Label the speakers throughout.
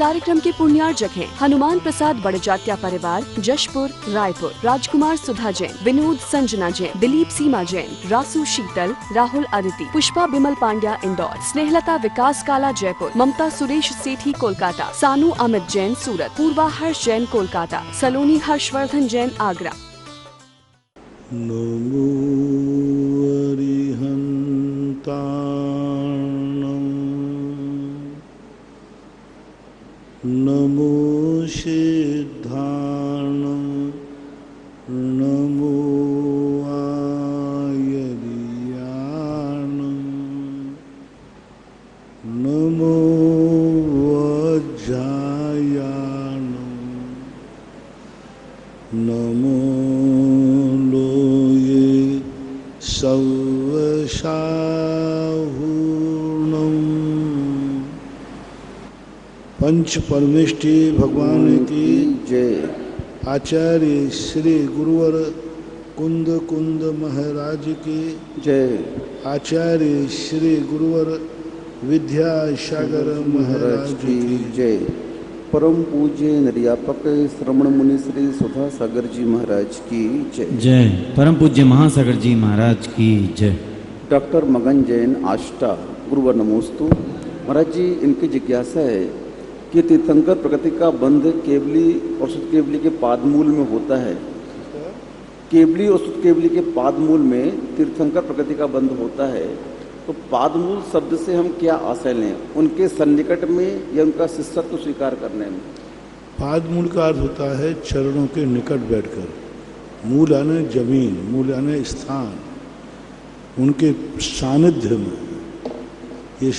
Speaker 1: कार्यक्रम के पुण्यार्जक हैं हनुमान प्रसाद बड़जात्या परिवार, जशपुर, रायपुर, राजकुमार सुधा जैन, विनोद संजना जैन, दिलीप सीमा जैन, रासू शीतल, राहुल अदिति, पुष्पा बिमल पांड्या इंदौर, स्नेहलता विकास काला जयपुर, ममता सुरेश सेठी कोलकाता, सानू अमित जैन सूरत, पूर्वा हर्ष जैन कोलकाता, सलोनी हर्षवर्धन जैन आगरा।
Speaker 2: नमो अरिहन्ताणं नमो सिद्धाणं नमो आयर्याणं नमो वज्रायाणं नमो सर्वसाहुर्णं। पंच परमेष्टि भगवान की जय। आचार्य श्री गुरुवर कुंद कुंद महाराज की जय। आचार्य श्री गुरुवर विद्यासागर महाराज की जय। परम पूज्य निर्यापक श्रवण मुनि श्री सुधा सागर जी महाराज की जय।
Speaker 3: जय। परम पूज्य महासागर जी महाराज की जय।
Speaker 4: डॉक्टर मगन जैन आष्टा गुरुवर नमोस्तु। महाराज जी, इनकी जिज्ञासा है कि तीर्थंकर प्रकृति का बंध केवली और शुद्ध केवली के पादमूल में होता है। केवली और शुद्ध केवली के पादमूल में तीर्थंकर प्रकृति का बंध होता है, तो पादमूल शब्द से हम क्या आशय लें? उनके सन्निकट में या उनका शिष्यत्व स्वीकार करने में?
Speaker 2: पादमूल का अर्थ होता है चरणों के निकट बैठकर। मूल यानी जमीन, मूल यानी स्थान, उनके सानिध्य में। ये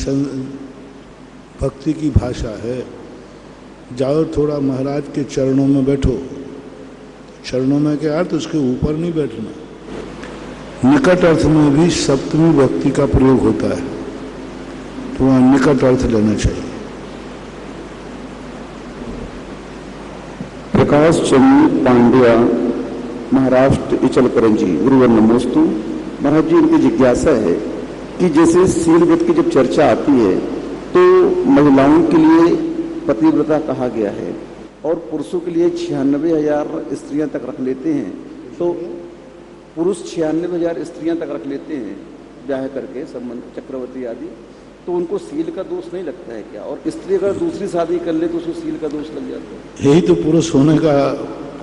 Speaker 2: भक्ति की भाषा है। जाओ थोड़ा महाराज के चरणों में बैठो। चरणों में क्या अर्थ? उसके ऊपर नहीं बैठना। निकट अर्थ में भी सप्तमी भक्ति का प्रयोग होता है, तो वहाँ निकट अर्थ लेना चाहिए।
Speaker 4: प्रकाश चंद्र पांड्या महाराष्ट्र इचलकरंजी गुरुवर नमोस्तु। महाराज जी, इनकी जिज्ञासा है कि जैसे शील व्रत की जब चर्चा आती है तो महिलाओं के लिए पतिव्रता कहा गया है और पुरुषों के लिए 96,000 स्त्रियां तक रख लेते हैं। तो पुरुष 96,000 स्त्रियां तक रख लेते हैं ब्याह करके, संबंध चक्रवर्ती आदि, तो उनको सील का दोष नहीं लगता है क्या? और स्त्री अगर दूसरी शादी कर ले तो उसको सील का दोष लग जाता है?
Speaker 2: यही तो पुरुष होने का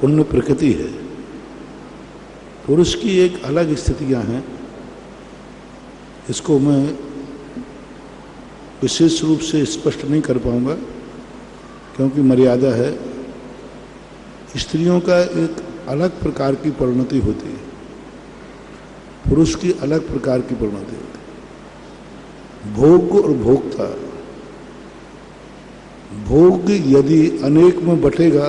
Speaker 2: पुण्य प्रकृति है। पुरुष की एक अलग स्थितियां हैं, इसको मैं विशेष रूप से स्पष्ट नहीं कर पाऊंगा क्योंकि मर्यादा है। स्त्रियों का एक अलग प्रकार की परिणति होती है, पुरुष की अलग प्रकार की परिणति होती है। भोग और भोक्ता। भोग यदि अनेक में बटेगा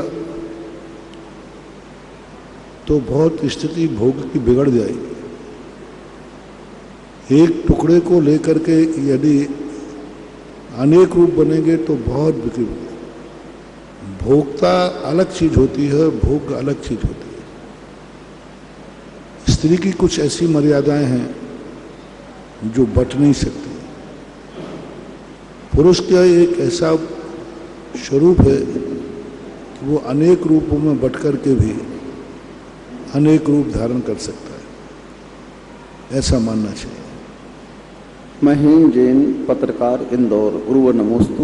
Speaker 2: तो बहुत स्थिति भोग की बिगड़ जाएगी। एक टुकड़े को लेकर के यदि अनेक रूप बनेंगे तो बहुत बिगड़। भोक्ता अलग चीज होती है, भोग अलग चीज होती है। स्त्री की कुछ ऐसी मर्यादाएं हैं जो बट नहीं सकती। पुरुष का एक ऐसा स्वरूप है कि वो अनेक रूपों में बट करके भी अनेक रूप धारण कर सकता है, ऐसा मानना चाहिए।
Speaker 4: महेंद्र जैन पत्रकार इंदौर गुरुवर नमोस्तु।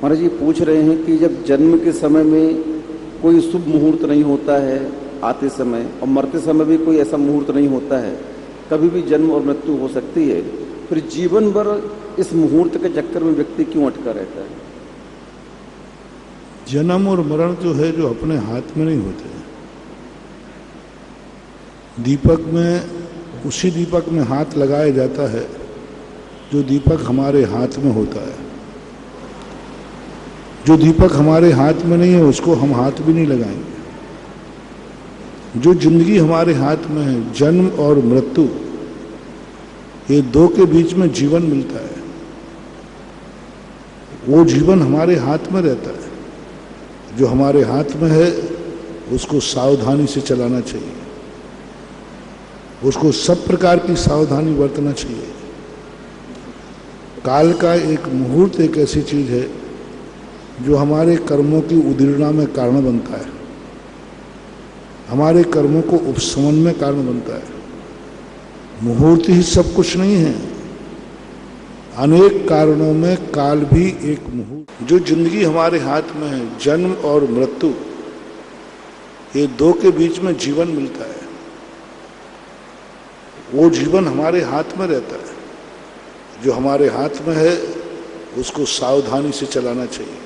Speaker 4: महाराज जी पूछ रहे हैं कि जब जन्म के समय में कोई शुभ मुहूर्त नहीं होता है आते समय, और मरते समय भी कोई ऐसा मुहूर्त नहीं होता है, कभी भी जन्म और मृत्यु हो सकती है, फिर जीवन भर इस मुहूर्त के चक्कर में व्यक्ति क्यों अटका रहता है?
Speaker 2: जन्म और मरण जो है जो अपने हाथ में नहीं होते। दीपक में, उसी दीपक में हाथ लगाया जाता है जो दीपक हमारे हाथ में होता है। जो दीपक हमारे हाथ में नहीं है उसको हम हाथ भी नहीं लगाएंगे। जो जिंदगी हमारे हाथ में है, जन्म और मृत्यु, ये दो के बीच में जीवन मिलता है। वो जीवन हमारे हाथ में रहता है। जो हमारे हाथ में है उसको सावधानी से चलाना चाहिए, उसको सब प्रकार की सावधानी बरतना चाहिए। काल का एक मुहूर्त एक ऐसी चीज है जो हमारे कर्मों की उदीर्णा में कारण बनता है, हमारे कर्मों को उपशमन में कारण बनता है। मुहूर्त ही सब कुछ नहीं है, अनेक कारणों में काल भी एक मुहूर्त। जो जिंदगी हमारे हाथ में है, जन्म और मृत्यु, ये दो के बीच में जीवन मिलता है, वो जीवन हमारे हाथ में रहता है। जो हमारे हाथ में है उसको सावधानी से चलाना चाहिए,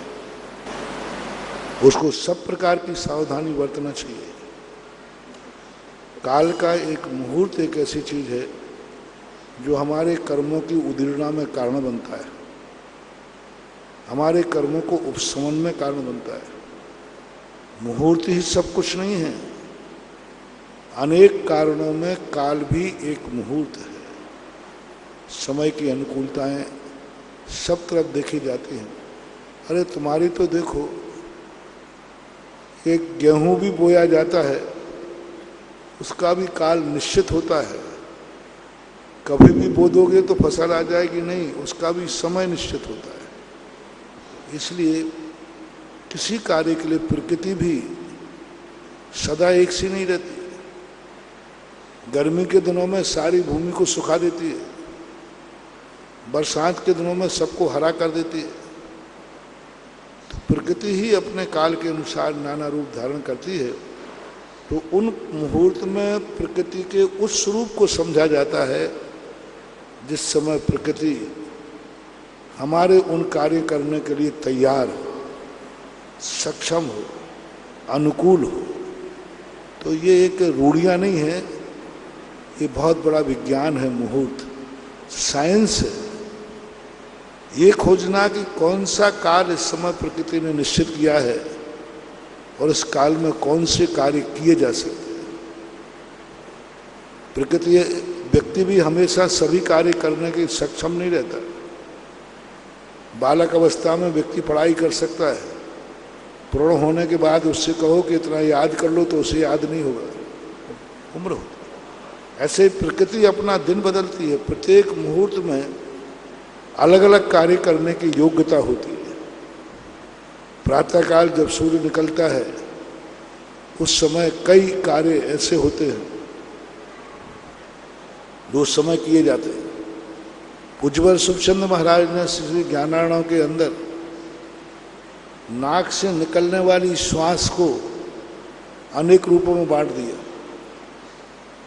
Speaker 2: उसको सब प्रकार की सावधानी बरतना चाहिए। काल का एक मुहूर्त एक ऐसी चीज है जो हमारे कर्मों की उदीर्णा में कारण बनता है, हमारे कर्मों को उपशमन में कारण बनता है। मुहूर्त ही सब कुछ नहीं है, अनेक कारणों में काल भी एक मुहूर्त है। समय की अनुकूलताएं सब तरफ देखी जाती हैं। अरे तुम्हारी तो देखो, एक गेहूं भी बोया जाता है, उसका भी काल निश्चित होता है। कभी भी बो दोगे तो फसल आ जाएगी नहीं, उसका भी समय निश्चित होता है। इसलिए किसी कार्य के लिए प्रकृति भी सदा एक सी नहीं रहती। गर्मी के दिनों में सारी भूमि को सुखा देती है, बरसात के दिनों में सबको हरा कर देती है। तो प्रकृति ही अपने काल के अनुसार नाना रूप धारण करती है। तो उन मुहूर्त में प्रकृति के उस स्वरूप को समझा जाता है जिस समय प्रकृति हमारे उन कार्य करने के लिए तैयार हो, सक्षम हो, अनुकूल हो। तो ये एक रूढ़ियाँ नहीं है, ये बहुत बड़ा विज्ञान है, मुहूर्त साइंस है। ये खोजना कि कौन सा काल इस समय प्रकृति ने निश्चित किया है और इस काल में कौन से कार्य किए जा सकते हैं। प्रकृति व्यक्ति भी हमेशा सभी कार्य करने के सक्षम नहीं रहता। बालक अवस्था में व्यक्ति पढ़ाई कर सकता है, प्रौढ़ होने के बाद उससे कहो कि इतना याद कर लो तो उसे याद नहीं होगा, उम्र हो। ऐसे प्रकृति अपना दिन बदलती है। प्रत्येक मुहूर्त में अलग अलग कार्य करने की योग्यता होती है। प्रातःकाल जब सूर्य निकलता है उस समय कई कार्य ऐसे होते हैं जो उस समय किए जाते हैं। पूज्यवर सुखचंद महाराज ने श्री ज्ञानार्णव के अंदर नाक से निकलने वाली श्वास को अनेक रूपों में बांट दिया।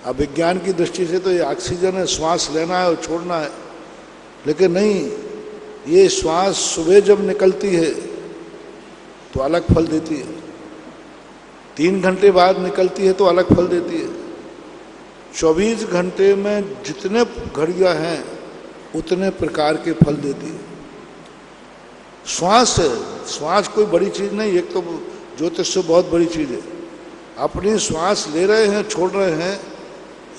Speaker 2: अब विज्ञान की दृष्टि से तो ये ऑक्सीजन है, श्वास लेना है और छोड़ना है, लेकिन नहीं, ये श्वास सुबह जब निकलती है तो अलग फल देती है, 3 घंटे बाद निकलती है तो अलग फल देती है। 24 घंटे में जितने घड़ियां हैं उतने प्रकार के फल देती है। श्वास है, श्वास कोई बड़ी चीज नहीं, एक तो ज्योतिष से बहुत बड़ी चीज है। अपनी श्वास ले रहे हैं, छोड़ रहे हैं,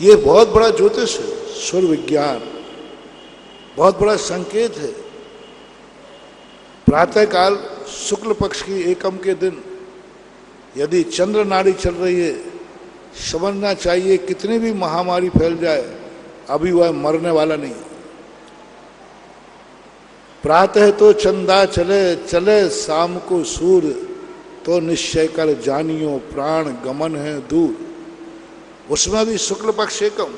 Speaker 2: ये बहुत बड़ा ज्योतिष है, सुर विज्ञान, बहुत बड़ा संकेत है। प्रातःकाल शुक्ल पक्ष की एकम के दिन यदि चंद्र नाड़ी चल रही है, समझना चाहिए कितनी भी महामारी फैल जाए अभी वह मरने वाला नहीं। प्रातः तो चंदा चले चले, शाम को सूर्य तो निश्चय कर जानियो, प्राण गमन है दूर। उसमें भी शुक्ल पक्ष एकम,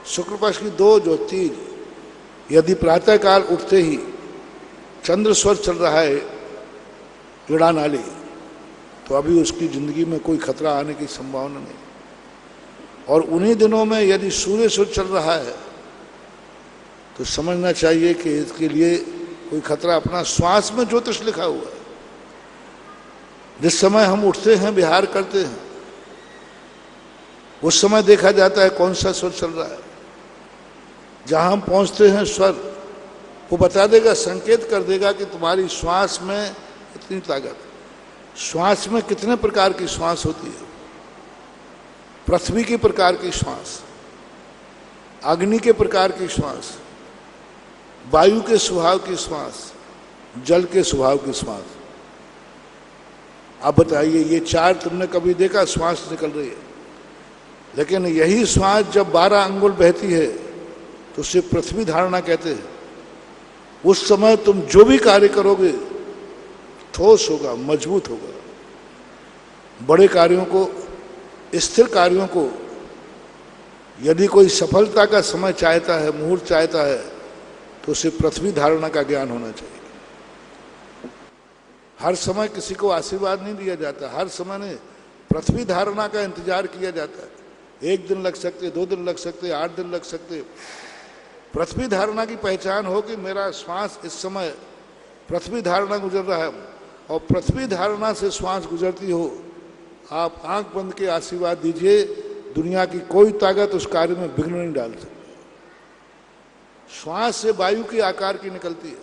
Speaker 2: शुक्ल पक्ष की 2 जो 3, यदि प्रातःकाल उठते ही चंद्र स्वर चल रहा है इड़ा नाली, तो अभी उसकी जिंदगी में कोई खतरा आने की संभावना नहीं। और उन्हीं दिनों में यदि सूर्य स्वर चल रहा है तो समझना चाहिए कि इसके लिए कोई खतरा, अपना श्वास में ज्योतिष लिखा हुआ है। जिस समय हम उठते हैं, विहार करते हैं, उस समय देखा जाता है कौन सा स्वर चल रहा है। जहां हम पहुंचते हैं स्वर वो बता देगा, संकेत कर देगा कि तुम्हारी श्वास में इतनी ताकत। श्वास में कितने प्रकार की श्वास होती है? पृथ्वी के प्रकार की श्वास, अग्नि के प्रकार की श्वास, वायु के स्वभाव की श्वास, जल के स्वभाव की श्वास। आप बताइए, ये 4 तुमने कभी देखा श्वास निकल रही है? लेकिन यही श्वास जब 12 अंगुल बहती है तो उसे पृथ्वी धारणा कहते हैं। उस समय तुम जो भी कार्य करोगे ठोस होगा, मजबूत होगा। बड़े कार्यों को, स्थिर कार्यों को यदि कोई सफलता का समय चाहता है, मुहूर्त चाहता है, तो उसे पृथ्वी धारणा का ज्ञान होना चाहिए। हर समय किसी को आशीर्वाद नहीं दिया जाता, हर समय ने पृथ्वी धारणा का इंतजार किया जाता है। 1 दिन लग सकते, 2 दिन लग सकते, 8 दिन लग सकते। पृथ्वी धारणा की पहचान हो कि मेरा श्वास इस समय पृथ्वी धारणा गुजर रहा है, और पृथ्वी धारणा से श्वास गुजरती हो, आप आंख बंद के आशीर्वाद दीजिए, दुनिया की कोई ताकत उस कार्य में विघ्न नहीं डाल सकती। श्वास से वायु के आकार की निकलती है,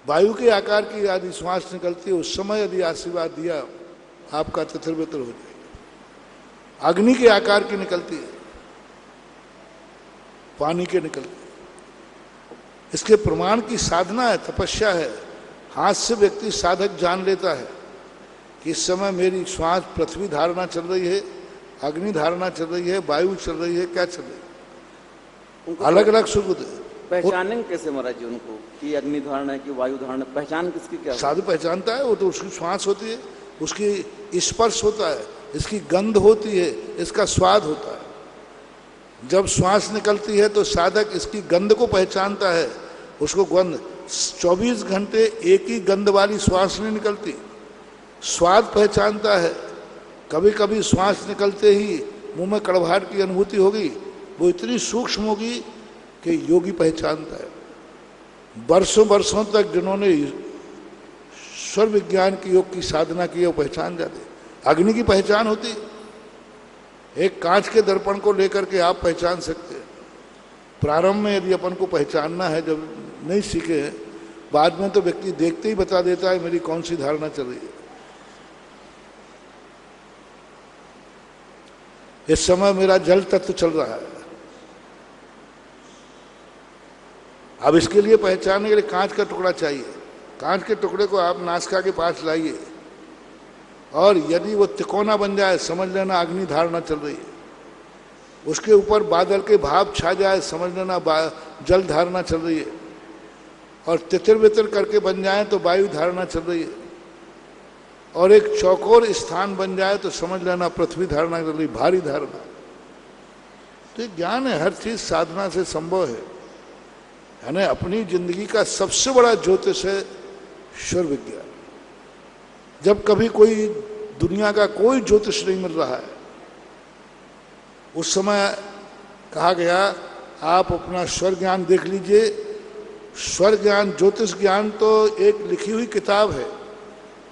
Speaker 2: वायु के आकार की यदि श्वास निकलती है, उस समय यदि आशीर्वाद दिया, आपका तितर-बितर हो जाएगा। अग्नि के आकार की निकलती है, पानी के निकलती है। इसके प्रमाण की साधना है, तपस्या है। हाथ से व्यक्ति साधक जान लेता है कि इस समय मेरी श्वास पृथ्वी धारणा चल रही है, अग्नि धारणा चल रही है, वायु चल रही है, क्या चल रही है, अलग अलग सुख।
Speaker 4: पहचानेंगे कैसे महाराज जी उनको कि अग्नि धारणा है कि वायु धारणा, पहचान किसकी क्या?
Speaker 2: साधु पहचानता है, वो तो उसकी श्वास होती है, उसकी स्पर्श होता है, इसकी गंध होती है, इसका स्वाद होता है। जब श्वास निकलती है तो साधक इसकी गंध को पहचानता है, उसको गंध 24 घंटे एक ही गंध वाली श्वास नहीं निकलती, स्वाद पहचानता है। कभी कभी श्वास निकलते ही मुंह में कड़वाहट की अनुभूति होगी, वो इतनी सूक्ष्म होगी कि योगी पहचानता है। वर्षों वर्षों तक जिन्होंने स्वर विज्ञान की योग की साधना की है, वो पहचान जाते। अग्नि की पहचान होती, एक कांच के दर्पण को लेकर के आप पहचान सकते हैं। प्रारंभ में यदि अपन को पहचानना है, जब नहीं सीखे हैं, बाद में तो व्यक्ति देखते ही बता देता है मेरी कौन सी धारणा चल रही है। इस समय मेरा जल तत्व चल रहा है। अब इसके लिए पहचानने के लिए कांच का टुकड़ा चाहिए। कांच के टुकड़े को आप नासिका के पास लाइए, और यदि वो तिकोना बन जाए, समझ लेना अग्नि धारणा चल रही है। उसके ऊपर बादल के भाव छा जाए, समझ लेना जल धारणा चल रही है। और तितर बितर करके बन जाए तो वायु धारणा चल रही है। और एक चौकोर स्थान बन जाए तो समझ लेना पृथ्वी धारणा चल रही, भारी धारणा। तो ये ज्ञान है, हर चीज साधना से संभव है। यानी अपनी जिंदगी का सबसे बड़ा ज्योतिष है ईश्वर विज्ञान। जब कभी कोई दुनिया का कोई ज्योतिष नहीं मिल रहा है, उस समय कहा गया आप अपना स्वर ज्ञान देख लीजिए। स्वर ज्ञान, ज्योतिष ज्ञान तो एक लिखी हुई किताब है,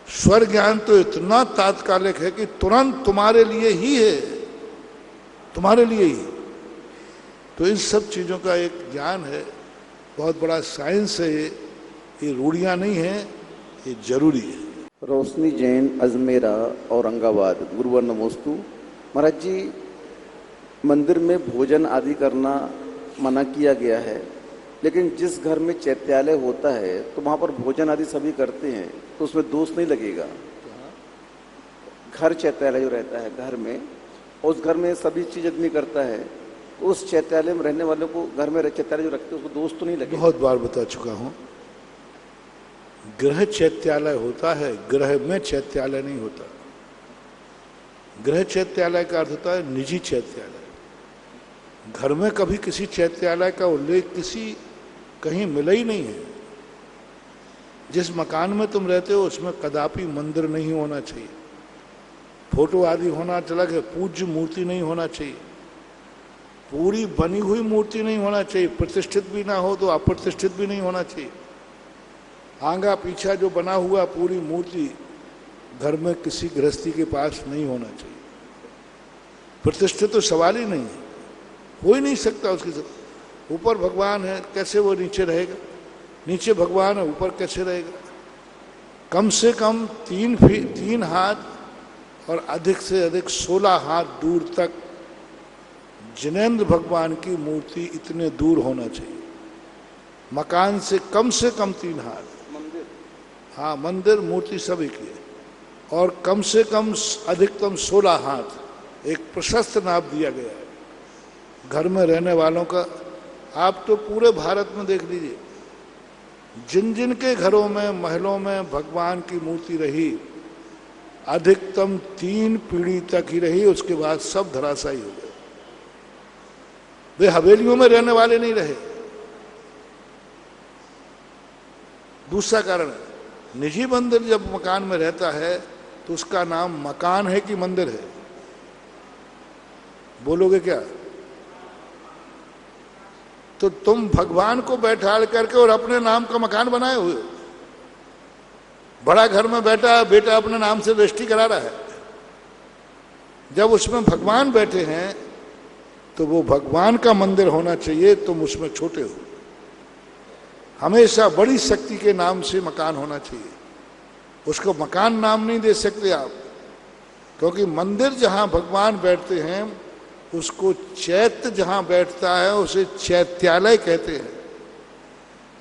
Speaker 2: स्वर ज्ञान तो इतना तात्कालिक है कि तुरंत तुम्हारे लिए ही है, तुम्हारे लिए ही। तो इन सब चीजों का एक ज्ञान है, बहुत बड़ा साइंस है। ये रूढ़ियां नहीं है, ये जरूरी है।
Speaker 4: रोशनी जैन, अजमेरा, औरंगाबाद। गुरुवर नमोस्तु। महाराज जी, मंदिर में भोजन आदि करना मना किया गया है, लेकिन जिस घर में चैत्यालय होता है तो वहाँ पर भोजन आदि सभी करते हैं, तो उसमें दोष नहीं लगेगा? घर चैत्यालय जो रहता है घर में, उस घर में सभी चीज आदमी करता है, तो उस चैत्यालय में रहने वालों को, घर में चैत्यालय जो रखते हैं, उसको दोष तो नहीं लगेगा?
Speaker 2: बहुत बार बता चुका हूँ, गृह चैत्यालय होता है, गृह में चैत्यालय नहीं होता। गृह चैत्यालय का अर्थ होता है निजी चैत्यालय। घर में कभी किसी चैत्यालय का उल्लेख किसी कहीं मिला ही नहीं है। जिस मकान में तुम रहते हो उसमें कदापि मंदिर नहीं होना चाहिए, फोटो आदि होना अलग है, पूज्य मूर्ति नहीं होना चाहिए, पूरी बनी हुई मूर्ति नहीं होना चाहिए, प्रतिष्ठित भी ना हो तो अप्रतिष्ठित भी नहीं होना चाहिए। आंगा पीछा जो बना हुआ पूरी मूर्ति घर में किसी गृहस्थी के पास नहीं होना चाहिए। प्रतिष्ठित तो सवाल ही नहीं है, हो ही नहीं सकता उसके साथ। ऊपर भगवान है, कैसे वो नीचे रहेगा? नीचे भगवान है, ऊपर कैसे रहेगा? कम से कम 3 हाथ और अधिक से अधिक 16 हाथ दूर तक जिनेंद्र भगवान की मूर्ति इतने दूर होना चाहिए। मकान से कम 3 हाथ।
Speaker 4: मंदिर,
Speaker 2: हाँ, मंदिर मूर्ति सभी की है। और कम से कम अधिकतम 16 हाथ एक प्रशस्त नाप दिया गया है घर में रहने वालों का। आप तो पूरे भारत में देख लीजिए, जिन जिन के घरों में, महलों में भगवान की मूर्ति रही, अधिकतम 3 पीढ़ी तक ही रही, उसके बाद सब धराशायी हो गए। वे हवेलियों में रहने वाले नहीं रहे। दूसरा कारण, निजी मंदिर जब मकान में रहता है तो उसका नाम मकान है कि मंदिर है? बोलोगे क्या? तो तुम भगवान को बैठा करके और अपने नाम का मकान बनाए हुए हो। बड़ा घर में बैठा बेटा अपने नाम से रजिस्ट्री करा रहा है। जब उसमें भगवान बैठे हैं तो वो भगवान का मंदिर होना चाहिए, तुम उसमें छोटे हो। हमेशा बड़ी शक्ति के नाम से मकान होना चाहिए। उसको मकान नाम नहीं दे सकते आप, क्योंकि मंदिर जहां भगवान बैठते हैं उसको, चैत्य जहां बैठता है उसे चैत्यालय कहते हैं।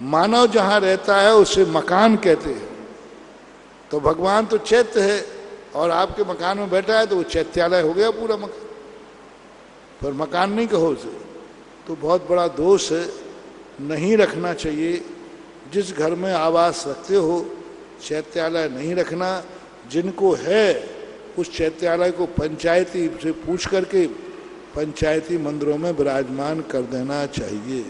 Speaker 2: मानव जहां रहता है उसे मकान कहते हैं। तो भगवान तो चैत्य है और आपके मकान में बैठा है तो वो चैत्यालय हो गया पूरा मकान, पर मकान नहीं कहो उसे, तो बहुत बड़ा दोष है। नहीं रखना चाहिए। जिस घर में आवास रखते हो चैत्यालय नहीं रखना। जिनको है उस चैत्यालय को पंचायती से पूछ करके पंचायती मंदिरों में विराजमान कर देना चाहिए।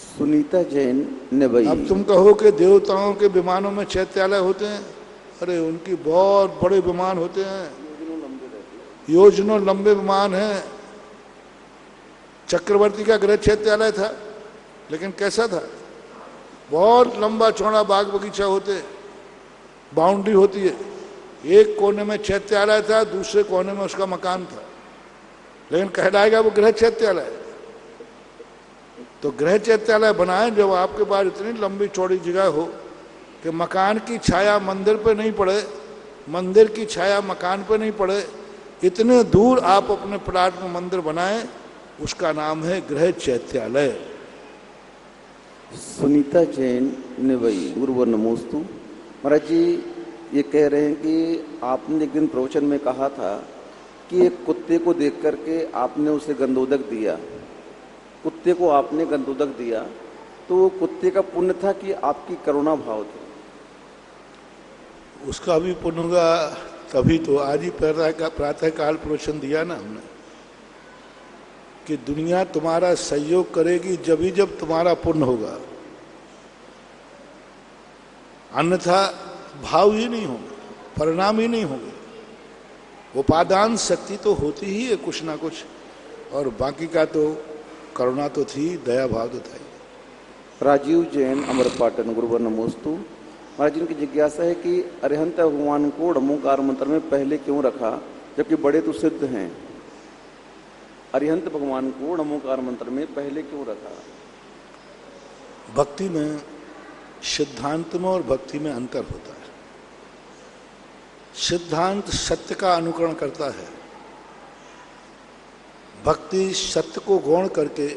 Speaker 4: सुनीता जैन नेवई।
Speaker 2: अब तुम कहो कि देवताओं के विमानों में चैत्यालय होते हैं, अरे उनकी बहुत बड़े विमान होते हैं, योजनों लंबे विमान हैं। चक्रवर्ती का गृह चैत्यालय था, लेकिन कैसा था? बहुत लंबा चौड़ा बाग बगीचा होते, बाउंड्री होती है, एक कोने में चैत्यालय था, दूसरे कोने में उसका मकान था, लेकिन कहलाएगा वो गृह चैत्यालय। तो गृह चैत्यालय बनाए जब आपके पास इतनी लंबी चौड़ी जगह हो कि मकान की छाया मंदिर पे नहीं पड़े, मंदिर की छाया मकान पे नहीं पड़े, इतने दूर आप अपने प्लाट में मंदिर बनाएं, उसका नाम है गृह चैत्यालय।
Speaker 4: सुनीता जैन नेवई, गुरुवर नमोस्तु। महाराज जी ये कह रहे हैं कि आपने एक दिन प्रवचन में कहा था कि एक कुत्ते को देख करके आपने उसे गंधोदक दिया, कुत्ते को आपने गंधोदक दिया, तो वो कुत्ते का पुण्य था कि आपकी करुणा भाव था?
Speaker 2: उसका भी पुण्य होगा, तभी तो आज ही प्रातः काल प्रवचन दिया ना हमने कि दुनिया तुम्हारा सहयोग करेगी जब तुम्हारा पुण्य होगा, अन्यथा भाव ही नहीं होंगे, परिणाम ही नहीं होंगे। उपादान शक्ति तो होती ही है कुछ ना कुछ, और बाकी का तो करुणा तो थी, दया भाव तो था ही।
Speaker 4: राजीव जैन अमरपाटन, गुरुवर नमोस्तु। महाराज जी की जिज्ञासा है कि अरिहंत भगवान को णमोकार मंत्र में पहले क्यों रखा जबकि बड़े तो सिद्ध हैं? अरिहंत भगवान को णमोकार मंत्र में पहले क्यों रखा?
Speaker 2: भक्ति में, सिद्धांत में और भक्ति में अंतर होता है। सिद्धांत सत्य का अनुकरण करता है, भक्ति सत्य को गौण करके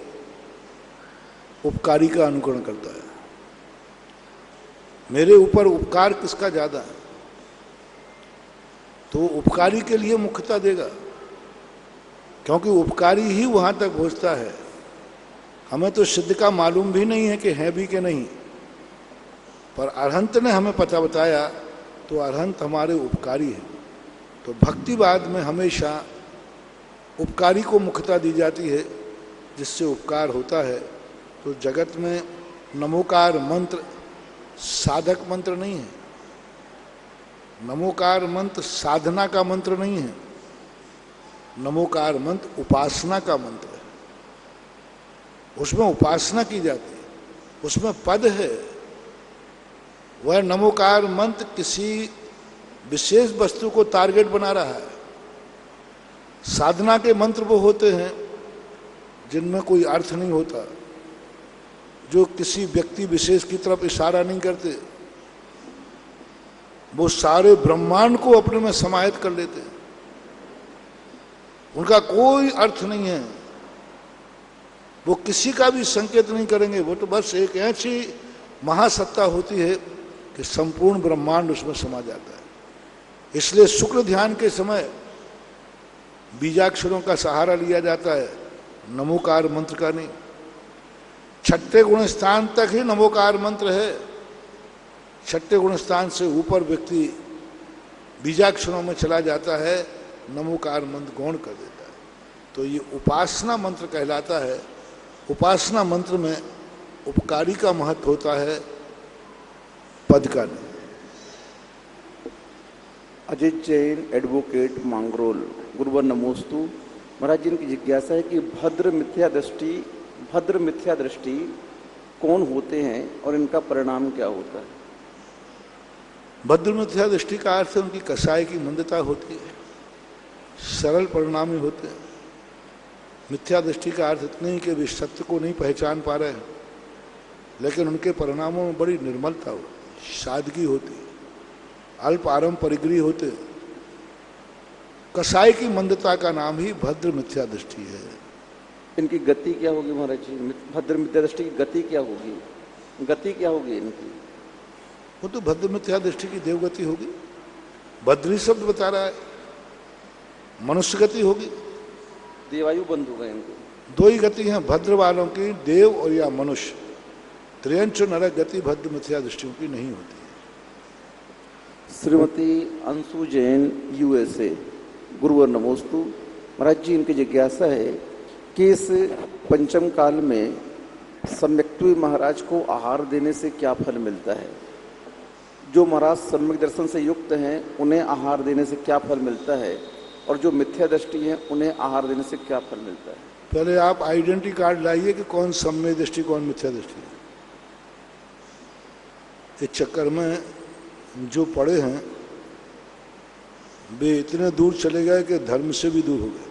Speaker 2: उपकारी का अनुकरण करता है। मेरे ऊपर उपकार किसका ज्यादा है, तो उपकारी के लिए मुख्यता देगा, क्योंकि उपकारी ही वहां तक पहुंचता है। हमें तो सिद्ध का मालूम भी नहीं है कि है भी कि नहीं, पर अरहंत ने हमें पता बताया, तो अरहंत हमारे उपकारी है। तो भक्तिवाद में हमेशा उपकारी को मुख्यता दी जाती है, जिससे उपकार होता है। तो जगत में नमोकार मंत्र साधक मंत्र नहीं है, नमोकार मंत्र साधना का मंत्र नहीं है, नमोकार मंत्र उपासना का मंत्र है। उसमें उपासना की जाती है, उसमें पद है। वह नमोकार मंत्र किसी विशेष वस्तु को टारगेट बना रहा है। साधना के मंत्र वो होते हैं जिनमें कोई अर्थ नहीं होता, जो किसी व्यक्ति विशेष की तरफ इशारा नहीं करते, वो सारे ब्रह्मांड को अपने में समाहित कर लेते हैं। उनका कोई अर्थ नहीं है, वो किसी का भी संकेत नहीं करेंगे। वो तो बस एक ऐसी महासत्ता होती है कि संपूर्ण ब्रह्मांड उसमें समा जाता है। इसलिए शुक्र ध्यान के समय बीजाक्षरों का सहारा लिया जाता है, नमोकार मंत्र का नहीं। छठे गुण स्थान तक ही नमोकार मंत्र है। छठे गुण स्थान से ऊपर व्यक्ति बीजाक्षरों में चला जाता है, नमोकार मंत्र गौण कर देता है। तो ये उपासना मंत्र कहलाता है। उपासना मंत्र में उपकारी का महत्व होता है, पद का नहीं।
Speaker 4: अजित जैन, एडवोकेट, मांगरोल, गुरुवर नमोस्तु। महाराज जी, इनकी जिज्ञासा है कि भद्र मिथ्या दृष्टि कौन होते हैं और इनका परिणाम क्या होता है?
Speaker 2: भद्र मिथ्या दृष्टि का अर्थ उनकी कसाई की मंदता होती है, सरल परिणामी होते हैं। मिथ्या दृष्टि का अर्थ इतने ही कि वे सत्य को नहीं पहचान पा रहे हैं, लेकिन उनके परिणामों में बड़ी निर्मलता होती, सादगी होती, अल्प आरंभ परिग्रही होते। कसाई की मंदता का नाम ही भद्र मिथ्या दृष्टि है।
Speaker 4: इनकी गति क्या होगी महाराज जी? भद्र मिथ्या दृष्टि की गति क्या होगी? गति क्या होगी इनकी?
Speaker 2: वो तो भद्र मिथ्या दृष्टि की देवगति होगी। भद्री शब्द बता रहा है, मनुष्य गति होगी।
Speaker 4: देवायु बंद होगा इनको।
Speaker 2: दो ही गति हैं भद्र वालों की, देव और या मनुष्य। त्रियंच नरक गति भद्र मिथ्या दृष्टियों की नहीं होती है।
Speaker 4: श्रीमती अंशु जैन, यूएसए, गुरुवर नमोस्तु। महाराज जी, इनकी जिज्ञासा है कि इस पंचम काल में सम्यक्त्वी महाराज को आहार देने से क्या फल मिलता है? जो महाराज सम्यक दर्शन से युक्त हैं उन्हें आहार देने से क्या फल मिलता है, और जो मिथ्या दृष्टि है उन्हें आहार देने से क्या फल मिलता है?
Speaker 2: पहले आप आइडेंटिटी कार्ड लाइए कि कौन सम्यक दृष्टि कौन मिथ्या दृष्टि है। इस चक्कर में जो पड़े हैं वे इतने दूर चले गए कि धर्म से भी दूर हो गए।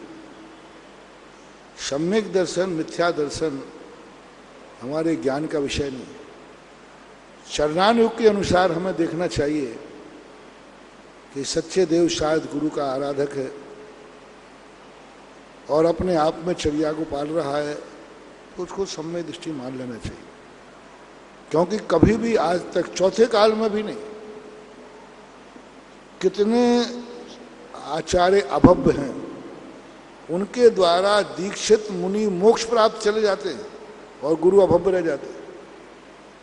Speaker 2: सम्यक दर्शन मिथ्या दर्शन हमारे ज्ञान का विषय नहीं। चरणानुयोग के अनुसार हमें देखना चाहिए कि सच्चे देव शायद गुरु का आराधक है और अपने आप में चर्या को पाल रहा है, तो उसको सम्यक दृष्टि मान लेना चाहिए। क्योंकि कभी भी आज तक, चौथे काल में भी नहीं, कितने आचार्य अभव्य हैं, उनके द्वारा दीक्षित मुनि मोक्ष प्राप्त चले जाते हैं और गुरु अभव्य रह जाते हैं।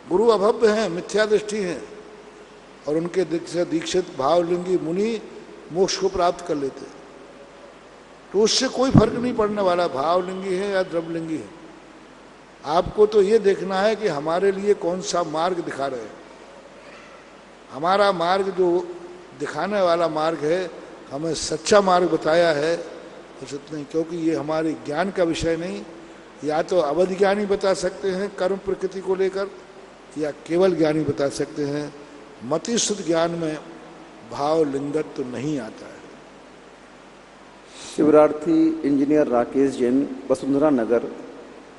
Speaker 2: गुरु अभव्य हैं, मिथ्या दृष्टि हैं, और उनके दीक्षित भावलिंगी मुनि मोक्ष को प्राप्त कर लेते हैं। तो उससे कोई फर्क नहीं पड़ने वाला भावलिंगी है या द्रव्यलिंगी है। आपको तो ये देखना है कि हमारे लिए कौन सा मार्ग दिखा रहे हैं। हमारा मार्ग जो दिखाने वाला मार्ग है, हमें सच्चा मार्ग बताया है, बस इतना ही। क्योंकि ये हमारे ज्ञान का विषय नहीं। या तो अवध ज्ञानी बता सकते हैं कर्म प्रकृति को लेकर, या केवल ज्ञानी बता सकते हैं। मति शुद्ध ज्ञान में भाव लिंगत तो नहीं आता है।
Speaker 4: शिवरार्थी इंजीनियर राकेश जैन, वसुंधरा नगर,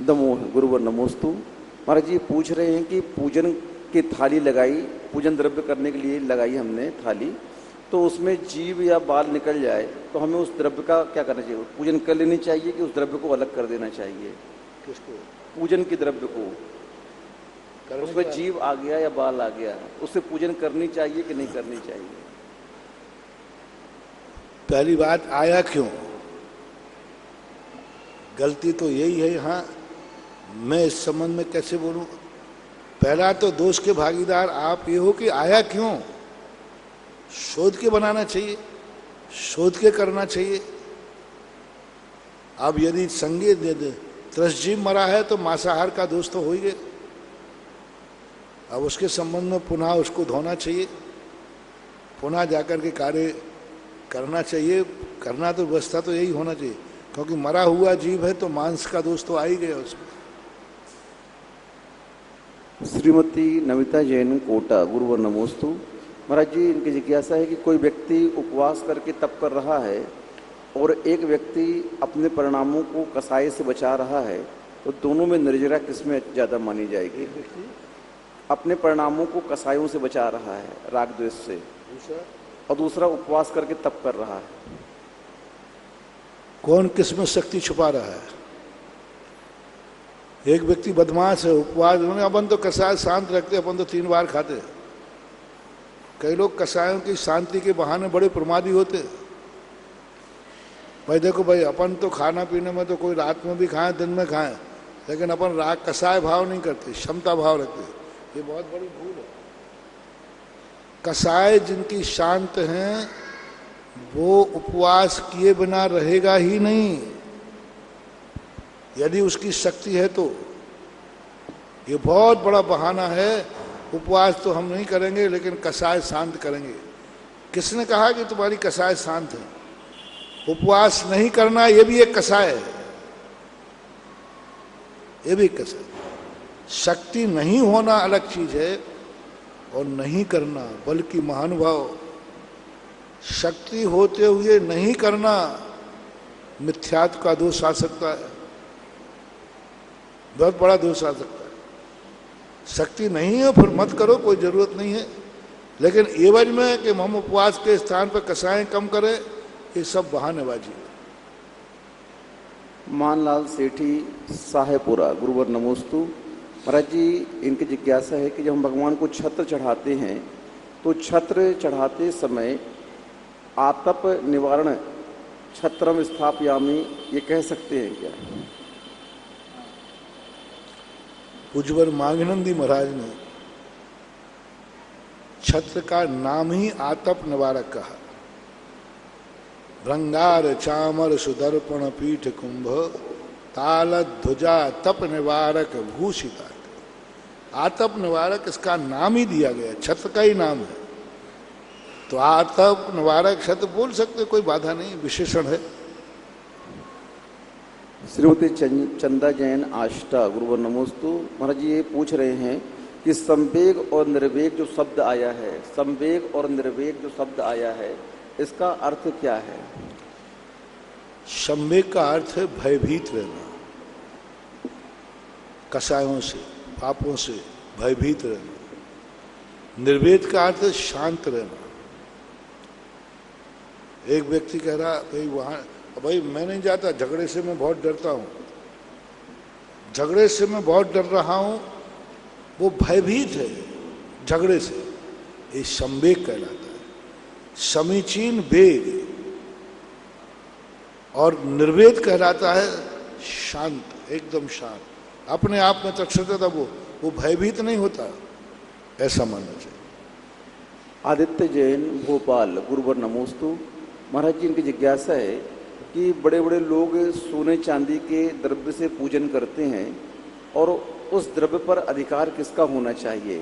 Speaker 4: दमोह, गुरुवर नमोस्तु। महाराज जी पूछ रहे हैं कि पूजन की थाली लगाई, पूजन द्रव्य करने के लिए लगाई हमने थाली, तो उसमें जीव या बाल निकल जाए तो हमें उस द्रव्य का क्या करना चाहिए? पूजन कर लेनी चाहिए कि उस द्रव्य को अलग कर देना चाहिए?
Speaker 2: किसको?
Speaker 4: पूजन के द्रव्य को। उसमें जीव आ गया या बाल आ गया, उससे पूजन करनी चाहिए कि नहीं करनी चाहिए?
Speaker 2: पहली बात, आया क्यों? गलती तो यही है। यहाँ मैं इस संबंध में कैसे बोलूं? पहला तो दोष के भागीदार आप ये हो कि आया क्यों, शोध के बनाना चाहिए, शोध के करना चाहिए। अब यदि संगे त्रसजीव मरा है तो मांसाहार का दोष तो हो ही गया। अब उसके संबंध में पुनः उसको धोना चाहिए, पुनः जाकर के कार्य करना चाहिए। करना तो व्यवस्था तो यही होना चाहिए, क्योंकि मरा हुआ जीव है तो मांस का दोष तो आ ही गया उसमें।
Speaker 4: श्रीमती नमिता जैन, कोटा, गुरुवर नमोस्तु। महाराज जी, इनकी जिज्ञासा है कि कोई व्यक्ति उपवास करके तप कर रहा है और एक व्यक्ति अपने परिणामों को कसाई से बचा रहा है, तो दोनों में निर्जरा किसमें ज़्यादा मानी जाएगी? अपने परिणामों को कसाइयों से बचा रहा है, राग द्वेष से, और दूसरा उपवास करके तप कर रहा है।
Speaker 2: कौन किसमें शक्ति छुपा रहा है? एक व्यक्ति बदमाश है, उपवास, अपन तो कसाय शांत रखते, अपन तो 3 बार खाते। कई लोग कसायों की शांति के बहाने बड़े प्रमादी होते। भाई देखो भाई, अपन तो खाना पीने में तो कोई रात में भी खाएं दिन में खाएं, लेकिन अपन राग कसाय भाव नहीं करते, क्षमता भाव रखते। ये बहुत बड़ी भूल है। कसाय जिनकी शांत हैं वो उपवास किए बिना रहेगा ही नहीं, यदि उसकी शक्ति है तो। ये बहुत बड़ा बहाना है, उपवास तो हम नहीं करेंगे लेकिन कसाय शांत करेंगे। किसने कहा कि तुम्हारी कसाय शांत है? उपवास नहीं करना ये भी एक कसाय है, ये भी एक कसाय। शक्ति नहीं होना अलग चीज है और नहीं करना, बल्कि महानुभाव शक्ति होते हुए नहीं करना मिथ्यात्व का दोष आ सकता है, बहुत बड़ा दोष आ सकता है। शक्ति नहीं है फिर मत करो, कोई जरूरत नहीं है, लेकिन एवज में कि हम उपवास के स्थान पर कसाएं कम करें, ये सब बहानेबाजी है।
Speaker 4: मानलाल सेठी साहेबपुरा, गुरुवर नमोस्तु। महाराज जी, इनकी जिज्ञासा है कि जब हम भगवान को छत्र चढ़ाते हैं तो छत्र चढ़ाते समय आतप निवारण छत्रम स्थापयामी ये कह सकते हैं क्या?
Speaker 2: पूज्यवर मांगनंदी महाराज ने छत्र का नाम ही आतप निवारक कहा। भृंगार चामर सुदर्पण पीठ कुंभ ताल ध्वजा तप निवारक भूषिता। आतप निवारक इसका नाम ही दिया गया, छत्र का ही नाम है, तो आतप निवारक छत्र बोल सकते, कोई बाधा नहीं, विशेषण है।
Speaker 4: श्रीमती चंदा जैन आष्टा, गुरुवर नमोस्तु। महाराज जी ये पूछ रहे हैं कि संवेग और निर्वेग जो शब्द आया है, संवेग और निर्वेग जो शब्द आया है, इसका अर्थ क्या है?
Speaker 2: संवेग का अर्थ है भयभीत रहना, कसायों से, पापों से भयभीत रहना। निर्वेद का अर्थ है शांत रहना। एक व्यक्ति कह रहा भाई वहां, भाई मैं नहीं जाता, झगड़े से मैं बहुत डरता हूं, झगड़े से मैं बहुत डर रहा हूं, वो भयभीत है झगड़े से, ये संवेग कहलाता है। समीचीन वेग और निर्वेद कहलाता है शांत, एकदम शांत, अपने आप में तटस्थ था, वो भयभीत नहीं होता, ऐसा मानना चाहिए।
Speaker 4: आदित्य जैन भोपाल, गुरुवर नमोस्तु। महाराज जी इनकी जिज्ञासा है कि बड़े बड़े लोग सोने चांदी के द्रव्य से पूजन करते हैं और उस द्रव्य पर अधिकार किसका होना चाहिए?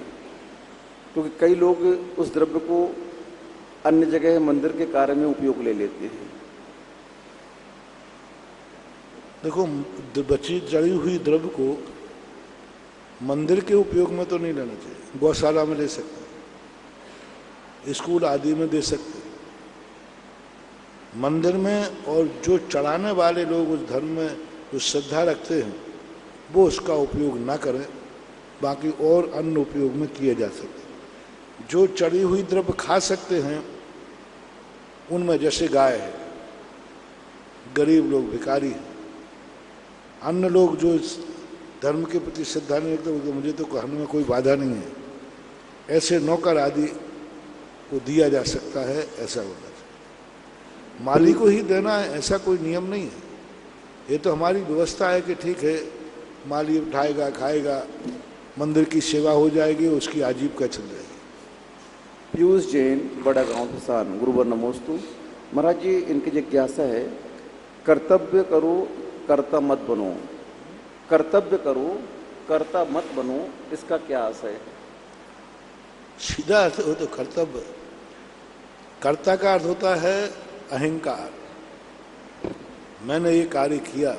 Speaker 4: क्योंकि कई लोग उस द्रव्य को अन्य जगह मंदिर के कार्य में उपयोग ले लेते हैं।
Speaker 2: देखो, बची जड़ी हुई द्रव्य को मंदिर के उपयोग में तो नहीं लेना चाहिए, गौशाला में ले सकते, स्कूल आदि में दे सकते, मंदिर में। और जो चढ़ाने वाले लोग उस धर्म में जो श्रद्धा रखते हैं वो उसका उपयोग ना करें, बाकी और अन्य उपयोग में किए जा सकते। जो चढ़ी हुई द्रव्य खा सकते हैं उनमें जैसे गाय है, गरीब लोग, भिखारी हैं, अन्य लोग जो इस धर्म के प्रति श्रद्धा नहीं रखते, तो मुझे तो कहने में कोई बाधा नहीं है, ऐसे नौकर आदि को दिया जा सकता है, ऐसा होना चाहिए। माली को ही देना है ऐसा कोई नियम नहीं है, ये तो हमारी व्यवस्था है कि ठीक है माली उठाएगा, खाएगा, मंदिर की सेवा हो जाएगी, उसकी आजीविका चल जाएगी।
Speaker 4: पीयूष जैन, बड़ा गांव किसान, गुरुवर नमोस्तु। महाराज जी इनकी जिज्ञासा है, कर्तव्य करो कर्ता मत बनो, कर्तव्य करो कर्ता मत बनो, इसका क्या आशय है?
Speaker 2: सीधा अर्थ हो तो कर्तव्य, कर्ता का अर्थ होता है अहंकार, मैंने ये कार्य किया,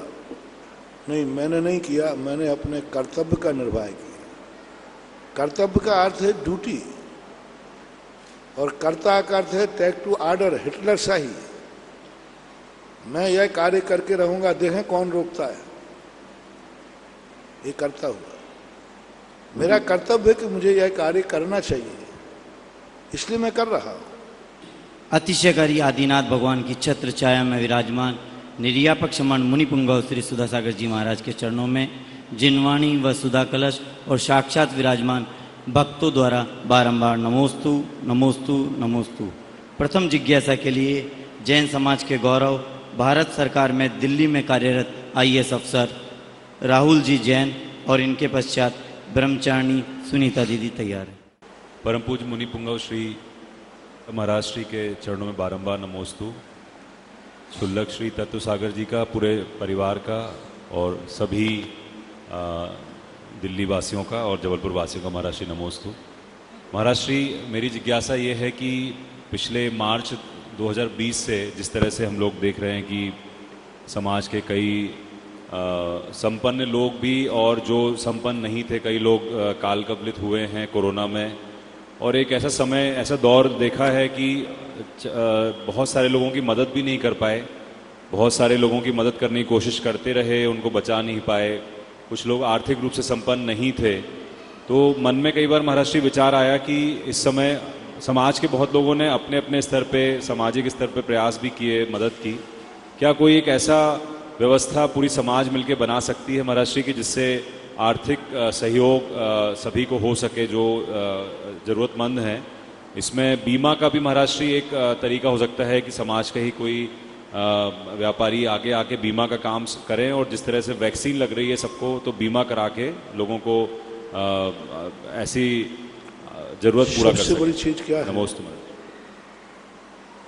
Speaker 2: नहीं मैंने नहीं किया, मैंने अपने कर्तव्य का निर्वाह किया। कर्तव्य का अर्थ है ड्यूटी और कर्ता का अर्थ है टेक टू ऑर्डर, हिटलर शाही, मैं यह कार्य करके रहूंगा, देखें कौन रोकता है, ये करता हुआ। मेरा कर्तव्य है कि मुझे यह कार्य करना चाहिए, इसलिए मैं कर रहा हूं।
Speaker 3: अतिशयकारी आदिनाथ भगवान की छत्र छाया में विराजमान निर्यापक समान मुनिपुंगव श्री सुधासागर जी महाराज के चरणों में जिनवाणी व सुधा कलश और साक्षात विराजमान भक्तों द्वारा बारंबार नमोस्तु नमोस्तु नमोस्तु। प्रथम जिज्ञासा के लिए जैन समाज के गौरव, भारत सरकार में दिल्ली में कार्यरत IAS अफसर राहुल जी जैन और इनके पश्चात ब्रह्मचारिणी सुनीता दीदी तैयार है।
Speaker 5: परम पूज्य मुनि पुंगव श्री महाराज श्री के चरणों में बारंबार नमोस्तु। शुल्लक श्री तत्व सागर जी का, पूरे परिवार का और सभी दिल्ली वासियों का और जबलपुर वासियों का महाराज श्री नमोस्तु। महाराज श्री, मेरी जिज्ञासा ये है कि पिछले मार्च 2020 से जिस तरह से हम लोग देख रहे हैं कि समाज के कई संपन्न लोग भी और जो संपन्न नहीं थे, कई लोग काल कवलित हुए हैं कोरोना में, और एक ऐसा समय, ऐसा दौर देखा है कि बहुत सारे लोगों की मदद भी नहीं कर पाए, बहुत सारे लोगों की मदद करने की कोशिश करते रहे, उनको बचा नहीं पाए। कुछ लोग आर्थिक रूप से संपन्न नहीं थे, तो मन में कई बार महाराज श्री विचार आया कि इस समय समाज के बहुत लोगों ने अपने अपने स्तर पे, सामाजिक स्तर पे प्रयास भी किए, मदद की। क्या कोई एक ऐसा व्यवस्था पूरी समाज मिलकर बना सकती है महाराज श्री की, जिससे आर्थिक सहयोग सभी को हो सके जो ज़रूरतमंद हैं? इसमें बीमा का भी महाराज श्री एक तरीका हो सकता है कि समाज का ही कोई व्यापारी आगे आके बीमा का काम करें, और जिस तरह से वैक्सीन लग रही है सबको, तो बीमा करा के लोगों को ऐसी जरूरत पूरा कर सके।
Speaker 2: सबसे बड़ी चीज क्या है?
Speaker 5: नमोस्तु।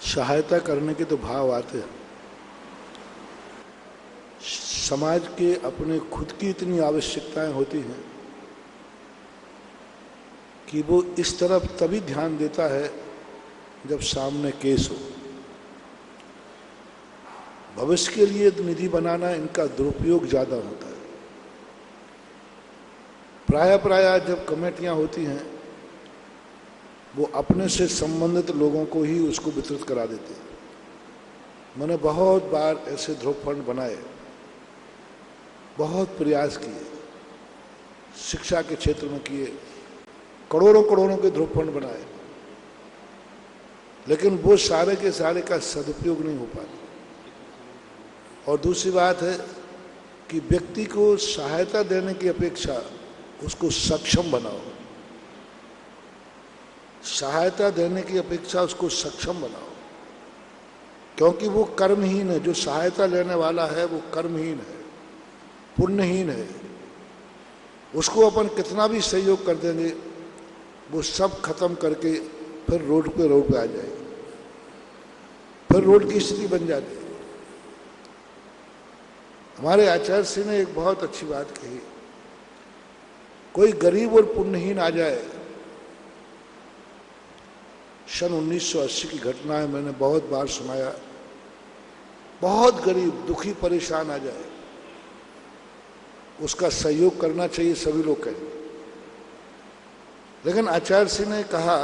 Speaker 2: सहायता करने के तो भाव आते हैं। समाज के अपने खुद की इतनी आवश्यकताएं होती हैं कि वो इस तरफ तभी ध्यान देता है जब सामने केस हो। भविष्य के लिए निधि बनाना, इनका दुरुपयोग ज्यादा होता है। प्रायः जब कमेटियां होती हैं, वो अपने से संबंधित लोगों को ही उसको वितरित करा देते हैं। मैंने बहुत बार ऐसे ध्रुव फंड बनाए, बहुत प्रयास किए, शिक्षा के क्षेत्र में किए, करोड़ों के ध्रुव फंड बनाए, लेकिन वो सारे के सारे का सदुपयोग नहीं हो पाता। और दूसरी बात है कि व्यक्ति को सहायता देने की अपेक्षा उसको सक्षम बनाओ। सहायता देने की अपेक्षा उसको सक्षम बनाओ, क्योंकि वो कर्महीन है। जो सहायता लेने वाला है वो कर्महीन है, पुण्यहीन है। उसको अपन कितना भी सहयोग कर देंगे, वो सब खत्म करके फिर रोड पे आ जाएगी, फिर रोड की स्थिति बन जाती है। हमारे आचार्य श्री ने एक बहुत अच्छी बात कही, कोई गरीब और पुण्यहीन आ जाए। सन 1980 की घटना है, मैंने बहुत बार सुनाया। बहुत गरीब, दुखी, परेशान आ जाए, उसका सहयोग करना चाहिए, सभी लोग कहें। लेकिन आचार्य श्री ने कहा,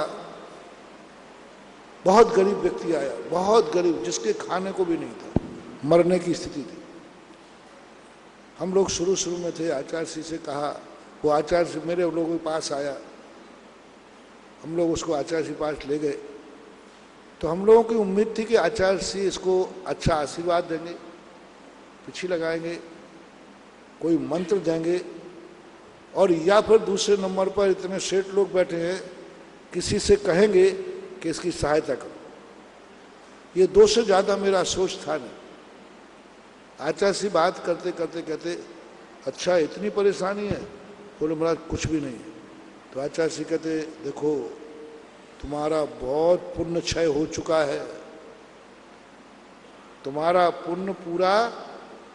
Speaker 2: बहुत गरीब व्यक्ति आया, बहुत गरीब, जिसके खाने को भी नहीं था, मरने की स्थिति थी। हम लोग शुरू में थे, आचार्य श्री से कहा, वो आचार्य श्री मेरे लोगों के पास आया, हम लोग उसको आचार्य श्री पास ले गए। तो हम लोगों की उम्मीद थी कि आचार्य श्री इसको अच्छा आशीर्वाद देंगे, पिछी लगाएंगे, कोई मंत्र देंगे, और या फिर दूसरे नंबर पर इतने सेठ लोग बैठे हैं, किसी से कहेंगे कि इसकी सहायता करो। ये दो से ज़्यादा मेरा सोच था नहीं। आचार्य श्री बात करते करते कहते, अच्छा इतनी परेशानी है? बोले महाराज कुछ भी नहीं है। तो आचार्य श्री कहते, देखो तुम्हारा बहुत पुण्य क्षय हो चुका है, तुम्हारा पुण्य पूरा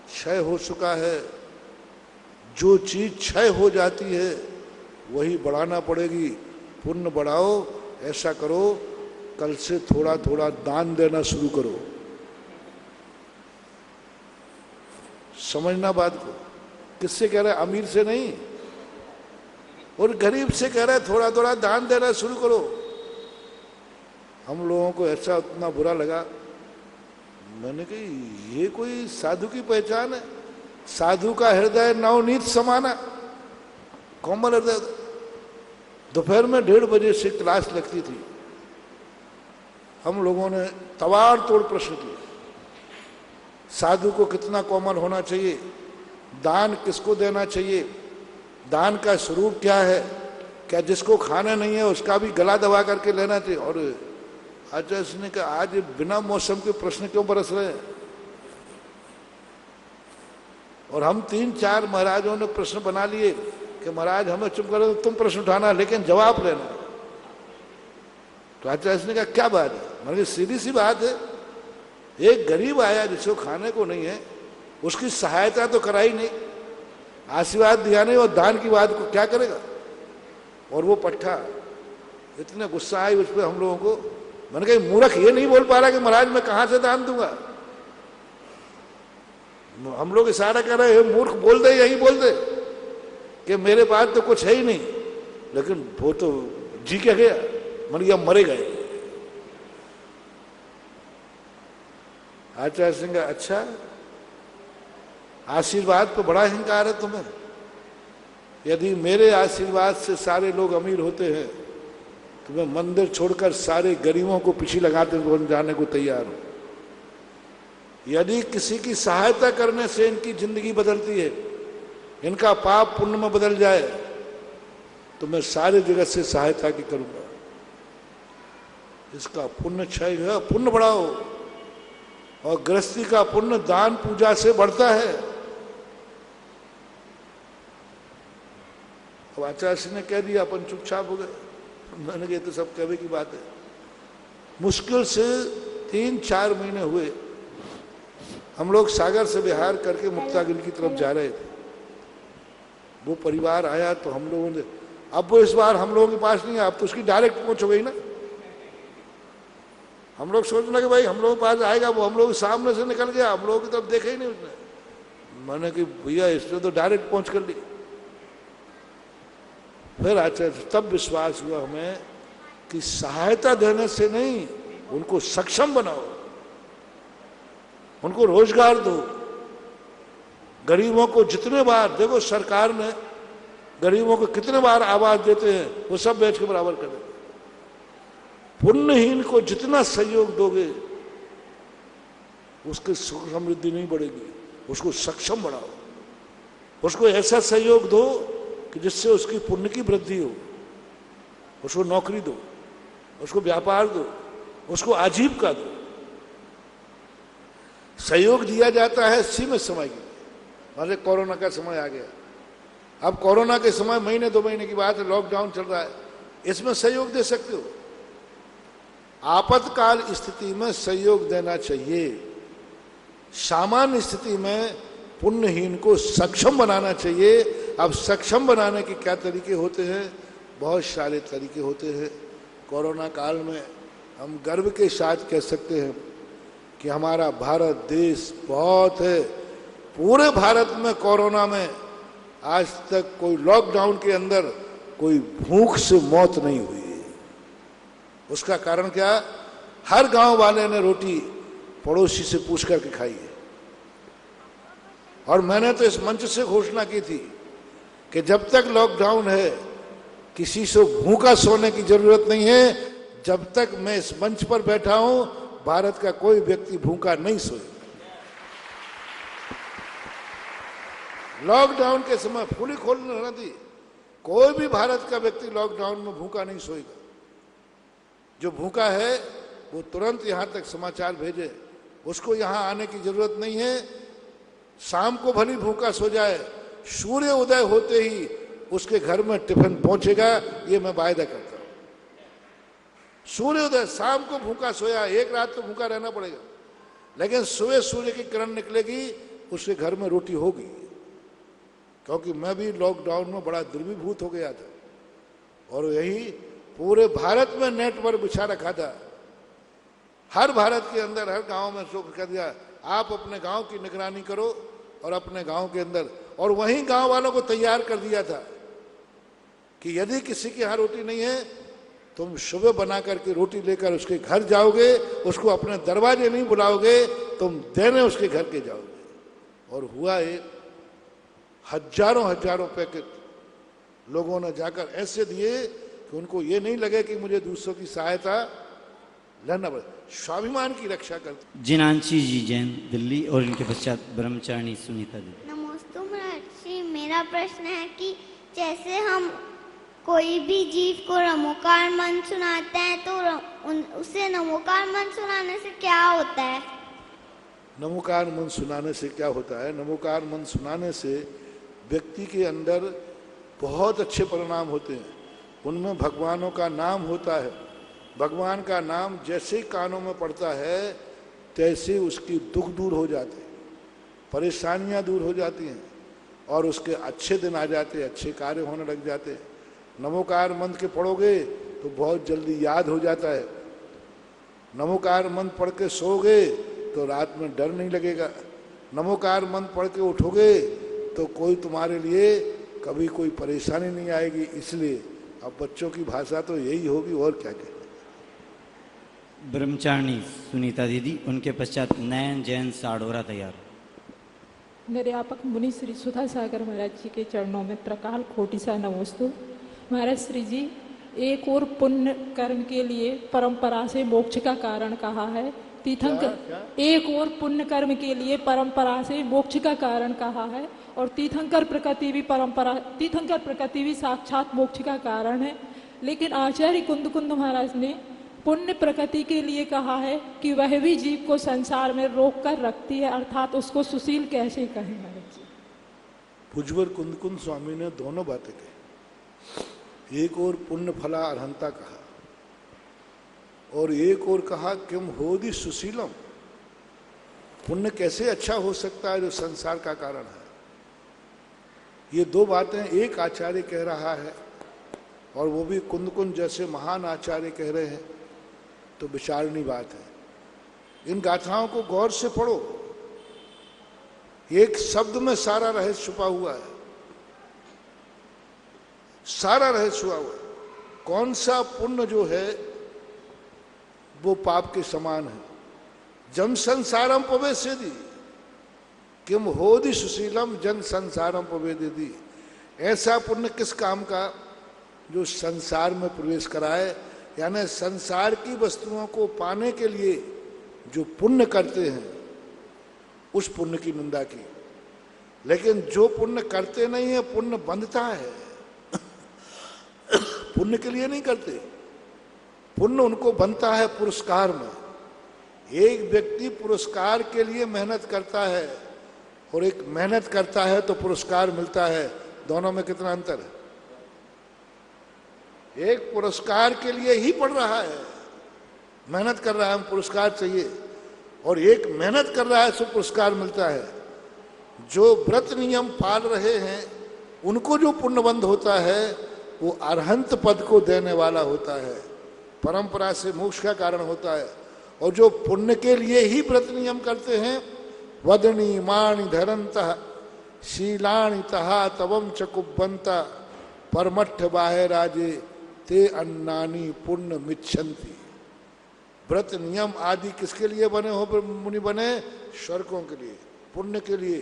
Speaker 2: क्षय हो चुका है। जो चीज क्षय हो जाती है वही बढ़ाना पड़ेगी। पुण्य बढ़ाओ, ऐसा करो, कल से थोड़ा थोड़ा दान देना शुरू करो। समझना बात को। किससे कह रहा है? अमीर से नहीं, और गरीब से कह रहा है थोड़ा थोड़ा दान देना शुरू करो। हम लोगों को ऐसा उतना बुरा लगा। मैंने कहा ये कोई साधु की पहचान है? साधु का हृदय नवनीत समाना, कोमल हृदय। दोपहर में 1:30 बजे से क्लास लगती थी। हम लोगों ने तवार तोड़ प्रश्न किए, साधु को कितना कोमल होना चाहिए, दान किसको देना चाहिए, दान का स्वरूप क्या है, क्या जिसको खाना नहीं है उसका भी गला दबा करके लेना चाहिए। और आचार्य ने कहा आज बिना मौसम के प्रश्न क्यों बरस रहे हैं? और हम 3-4 महाराजों ने प्रश्न बना लिए कि महाराज हमें चुप करो, तुम प्रश्न उठाना लेकिन जवाब लेना। तो आचार्य ने कहा क्या बात है? मैंने सीधी सी बात है, एक गरीब आया जिसको खाने को नहीं है, उसकी सहायता तो कराई नहीं, आशीर्वाद दिया नहीं, और दान की बात को क्या करेगा? और वो पट्टा इतने गुस्सा आई उस पर हम लोगों को। मैंने कहा मूर्ख ये नहीं बोल पा रहा कि महाराज मैं कहां से दान दूंगा। हम लोग इशारा कर रहे हैं मूर्ख बोल दे, यही बोल दे कि मेरे पास तो कुछ है ही नहीं, लेकिन वो तो जी क्या गया, मैंने कहा मरे गए। आचार्य सिंह का अच्छा आशीर्वाद पे बड़ा अहंकार है तुम्हें। यदि मेरे आशीर्वाद से सारे लोग अमीर होते हैं तो मैं मंदिर छोड़कर सारे गरीबों को पीछे लगाते जाने को तैयार हूं। यदि किसी की सहायता करने से इनकी जिंदगी बदलती है, इनका पाप पुण्य में बदल जाए, तो मैं सारे जगत से सहायता की करूंगा। इसका पुण्य क्षय है, पुण्य बढ़ाओ। और गृहस्थी का पुण्य दान पूजा से बढ़ता है। अब आचार्य ने कह दिया, अपन चुपचाप हो गए। मैंने कहा तो सब कहने की बात है। मुश्किल से 3-4 महीने हुए, हम लोग सागर से बिहार करके मुक्तागिरी की तरफ जा रहे थे। वो परिवार आया तो हम लोगों ने, अब वो इस बार हम लोगों के पास नहीं है, अब तो उसकी डायरेक्ट पहुंच हो गई ना। हम लोग सोचना कि भाई हम लोगों के पास आएगा, वो हम लोग सामने से निकल गया, हम लोगों की तरफ देखा ही नहीं उसने। मैंने कि भैया इसने तो डायरेक्ट पहुंच कर ली। फिर आचार्य तब विश्वास हुआ हमें कि सहायता देने से नहीं, उनको सक्षम बनाओ, उनको रोजगार दो। गरीबों को जितने बार देखो सरकार ने गरीबों को कितने बार आवाज देते हैं, वो सब बेच के बराबर कर देते। पुण्यहीन को जितना सहयोग दोगे उसकी सुख समृद्धि नहीं बढ़ेगी, उसको सक्षम बनाओ। उसको ऐसा सहयोग दो कि जिससे उसकी पुण्य की वृद्धि हो। उसको नौकरी दो, उसको व्यापार दो, उसको आजीविका दो। सहयोग दिया जाता है सीमित समय के लिए। मान कोरोना का समय आ गया, अब कोरोना के समय महीने 2 महीने की बात है, लॉकडाउन चल रहा है, इसमें सहयोग दे सकते हो। आपातकाल स्थिति में सहयोग देना चाहिए। सामान्य स्थिति में पुण्यहीन को सक्षम बनाना चाहिए। अब सक्षम बनाने के क्या तरीके होते हैं? बहुत सारे तरीके होते हैं। कोरोना काल में हम गर्व के साथ कह सकते हैं कि हमारा भारत देश बहुत है। पूरे भारत में कोरोना में आज तक कोई लॉकडाउन के अंदर कोई भूख से मौत नहीं हुई है। उसका कारण क्या? हर गांव वाले ने रोटी पड़ोसी से पूछ करके खाई है। और मैंने तो इस मंच से घोषणा की थी कि जब तक लॉकडाउन है किसी से भूखा सोने की जरूरत नहीं है। जब तक मैं इस मंच पर बैठा हूं, भारत का कोई व्यक्ति भूखा नहीं सोए। लॉकडाउन के समय खुली खोलने रहना थी, कोई भी भारत का व्यक्ति लॉकडाउन में भूखा नहीं सोएगा। जो भूखा है वो तुरंत यहां तक समाचार भेजे, उसको यहां आने की जरूरत नहीं है। शाम को भली भूखा सो जाए, सूर्य उदय होते ही उसके घर में टिफिन पहुंचेगा, ये मैं वायदा करता हूं। सूर्योदय, शाम को भूखा सोया, एक रात तो भूखा रहना पड़ेगा, लेकिन सुबह सूर्य की किरण निकलेगी, उसके घर में रोटी होगी। क्योंकि मैं भी लॉकडाउन में बड़ा दुर्विभूत हो गया था और यही पूरे भारत में नेटवर्क बिछा रखा था। हर भारत के अंदर हर गांव में शो कर दिया, आप अपने गांव की निगरानी करो और अपने गांव के अंदर, और वहीं गांव वालों को तैयार कर दिया था कि यदि किसी के यहाँ रोटी नहीं है, तुम सुबह बना करके रोटी लेकर उसके घर जाओगे, उसको अपने दरवाजे नहीं बुलाओगे, तुम देने उसके घर के जाओगे। और हुआ एक हजारों पैकेट लोगों ने जाकर ऐसे दिए कि उनको ये नहीं लगे कि मुझे दूसरों की सहायता लेना पड़े। स्वाभिमान की रक्षा करते।
Speaker 3: जिनांशी जी जैन दिल्ली और इनके पश्चात ब्रह्मचारिणी सुनीता जी।
Speaker 6: नमस्ते महर्षि, मेरा प्रश्न है कि जैसे हम कोई भी जीव को नमोकार मंत्र सुनाते हैं तो उसे नमोकार मंत्र सुनाने से क्या होता है?
Speaker 2: नमोकार मंत्र सुनाने से क्या होता है? नमोकार मंत्र सुनाने से व्यक्ति के अंदर बहुत अच्छे परिणाम होते हैं। उनमें भगवानों का नाम होता है। भगवान का नाम जैसे ही कानों में पड़ता है तैसे उसकी दुख दूर हो जाते हैं, परेशानियां दूर हो जाती हैं और उसके अच्छे दिन आ जाते हैं, अच्छे कार्य होने लग जाते हैं। नमोकार मंत्र के पढ़ोगे तो बहुत जल्दी याद हो जाता है। नमोकार मंत्र पढ़ के सोओगे तो रात में डर नहीं लगेगा। नमोकार मंत्र पढ़ के उठोगे तो कोई तुम्हारे लिए कभी कोई परेशानी नहीं आएगी। इसलिए अब बच्चों की भाषा तो यही होगी, और क्या कहें।
Speaker 3: ब्रह्मचारिणी सुनीता दीदी, उनके पश्चात नयन जैन साड़ोरा तैयार।
Speaker 7: निर्यापक मुनि श्री सुधा सागर महाराज जी के चरणों में त्रकाल कोटि सा नमोस्तु। महाराज श्री जी, एक और पुण्य कर्म के लिए परंपरा से मोक्ष का कारण कहा है। तीर्थंकर एक और पुण्य कर्म के लिए परंपरा से मोक्ष का कारण कहा है, और तीर्थंकर प्रकृति भी साक्षात मोक्ष का कारण है। लेकिन आचार्य कुंद महाराज ने पुण्य प्रकृति के लिए कहा है कि वह भी जीव को संसार में रोक कर रखती है, अर्थात उसको सुशील कैसे कहें महाराज जी?
Speaker 2: भुजवर कुंद स्वामी ने दोनों बातें कही। एक और पुण्य फला अर्हंता कहा और एक और कहा किम होदि सुशीलम, पुण्य कैसे अच्छा हो सकता है जो संसार का कारण है। ये दो बातें एक आचार्य कह रहा है और वो भी कुंद जैसे महान आचार्य कह रहे हैं, तो विचारणी बात है। इन गाथाओं को गौर से पढ़ो। एक शब्द में सारा रहस्य छुपा हुआ है, सारा रहस्य छुपा हुआ है। कौन सा पुण्य जो है वो पाप के समान है। जन संसारम पवेसेदी किम होदि सुशीलम जन संसारम पवेदेदी। ऐसा पुण्य किस काम का जो संसार में प्रवेश कराए, यानी संसार की वस्तुओं को पाने के लिए जो पुण्य करते हैं उस पुण्य की निंदा की। लेकिन जो पुण्य करते नहीं है, पुण्य बंधता है, पुण्य के लिए नहीं करते। पुण्य उनको बनता है पुरस्कार में। एक व्यक्ति पुरस्कार के लिए मेहनत करता है और एक मेहनत करता है तो पुरस्कार मिलता है, दोनों में कितना अंतर है? एक पुरस्कार के लिए ही पढ़ रहा है, मेहनत कर रहा है, हम पुरस्कार चाहिए, और एक मेहनत कर रहा है सो पुरस्कार मिलता है। जो व्रत नियम पाल रहे हैं उनको जो पुण्यबंध होता है वो अरहंत पद को देने वाला होता है, परंपरा से मोक्ष का कारण होता है। और जो पुण्य के लिए ही व्रत नियम करते हैं, वदनी माणि धरंतः शीलाणि तहा तवम चकुब्बंता परमठ बाहे राजे ते अन्नानी पुण्य मिच्छन्ति। व्रत नियम आदि किसके लिए बने हो मुनि बने? स्वर्गों के लिए, पुण्य के लिए।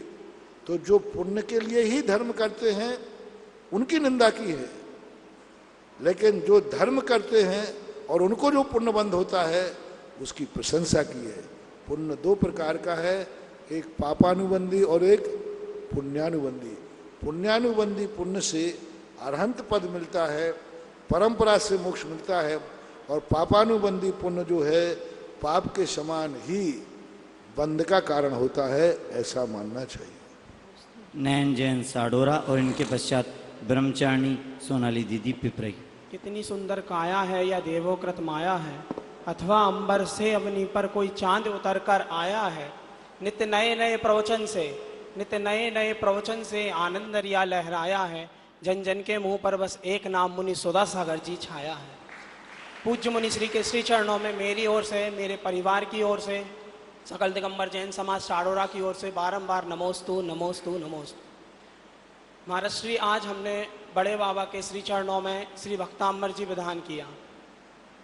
Speaker 2: तो जो पुण्य के लिए ही धर्म करते हैं उनकी निंदा की है, लेकिन जो धर्म करते हैं और उनको जो पुण्यबंध होता है उसकी प्रशंसा की है। पुण्य दो प्रकार का है, एक पापानुबंधी और एक पुण्यानुबंधी। पुण्यानुबंधी पुण्य से अरहंत पद मिलता है, परंपरा से मोक्ष मिलता है, और पापानुबंधी पुण्य जो है पाप के समान ही बंध का कारण होता है, ऐसा मानना चाहिए।
Speaker 3: नयन जैन साडोरा और इनके पश्चात ब्रह्मचारिणी सोनाली दीदी पिपरई।
Speaker 8: कितनी सुंदर काया है या देवोकृत माया है, अथवा अंबर से अवनी पर कोई चांद उतर कर आया है। नित्य नए नए प्रवचन से आनंद रिया लहराया है। जन जन के मुंह पर बस एक नाम मुनि सुधा सागर जी छाया है। पूज्य मुनि श्री के श्री चरणों में मेरी ओर से, मेरे परिवार की ओर से, सकल दिगंबर जैन समाज साडोरा की ओर से बारंबार नमोस्तु नमोस्तु नमोस्तु। महाराज श्री, आज हमने बड़े बाबा के श्री चरणों में श्री भक्तांबर जी विधान किया